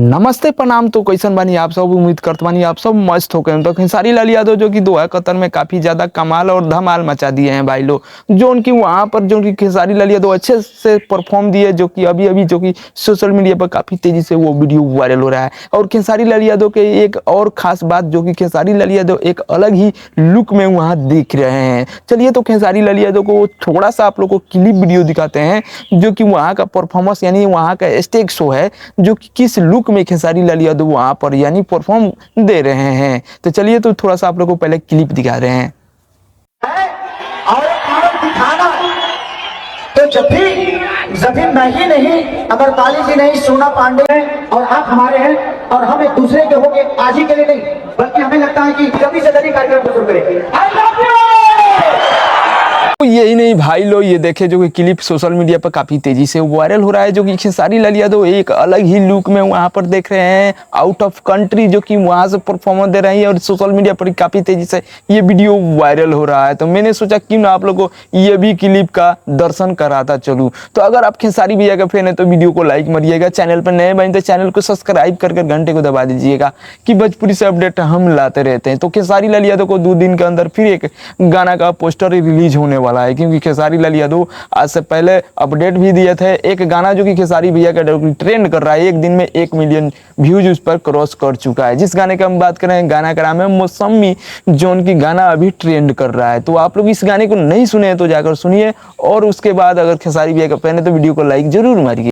नमस्ते प्रणाम। तो कैसन बानी आप सब? उम्मीद करत बानी आप सब मस्त हो गए। तो खेसारी लाल यादव जो कि दोहा कतर में काफ़ी ज़्यादा कमाल और धमाल मचा दिए हैं भाई लोग। जो उनकी वहाँ पर जो कि खेसारी लाल यादव अच्छे से परफॉर्म दिए, जो कि अभी अभी जो कि सोशल मीडिया पर काफ़ी तेज़ी से वो वीडियो वायरल हो रहा है। और खेसारी लाल यादव के एक और ख़ास बात जो कि खेसारी लाल यादव एक अलग ही लुक में वहाँ दिख रहे हैं। चलिए तो खेसारी लाल यादव को थोड़ा सा आप लोग को क्लिप वीडियो दिखाते हैं, जो कि वहाँ का परफॉर्मेंस यानी वहाँ का स्टेज शो है, जो कि किस लुक में खेसारी लाल यादव वहाँ पर यानी परफॉर्म दे रहे हैं। तो चलिए तो थोड़ा सा आप लोगों को पहले क्लिप दिखा रहे हैं। और पावर दिखाना तो जब भी मैं ही नहीं, अमरपाली जी नहीं, सोना पांडे हैं और आप हमारे हैं, और हम एक दूसरे के होंगे आज ही के लिए नहीं, बल्कि हमें लगता है कि कभी से कभी कार्यक्रम को शुरू करेंगे। I love you. यही नहीं भाई लोग, ये देखे जो कि क्लिप सोशल मीडिया पर काफ़ी तेज़ी से वायरल हो रहा है, जो कि खेसारी लाल यादव एक अलग ही लुक में वहाँ पर देख रहे हैं आउट ऑफ कंट्री, जो कि वहाँ से परफॉर्मेंस दे रहे हैं और सोशल मीडिया पर काफ़ी तेज़ी से ये वीडियो वायरल हो रहा है। तो मैंने सोचा क्यों ना आप लोगों को ये भी क्लिप का दर्शन कराता चलूँ। तो अगर आप खेसारी भैया का फैन है तो वीडियो को लाइक मारिएगा, चैनल पर नए बने तो चैनल को सब्सक्राइब करके घंटे को दबा दीजिएगा कि भोजपुरी से अपडेट हम लाते रहते हैं। तो खेसारी लाल यादव को 2 दिन के अंदर फिर एक गाना का पोस्टर रिलीज होने वाला है, क्योंकि खेसारी लाल यादव आज से पहले अपडेट भी दिए थे। एक गाना जो कि खेसारी भैया का ट्रेंड कर रहा है, एक दिन में 1 मिलियन व्यूज उस पर क्रॉस कर चुका है। जिस गाने की हम बात करें, गाना का नाम है मौसमी, जो उनकी गाना अभी ट्रेंड कर रहा है। तो आप लोग इस गाने को नहीं सुने तो जाकर सुनिए, और उसके बाद अगर खेसारी भैया का फैन है तो वीडियो को लाइक जरूर मारिए।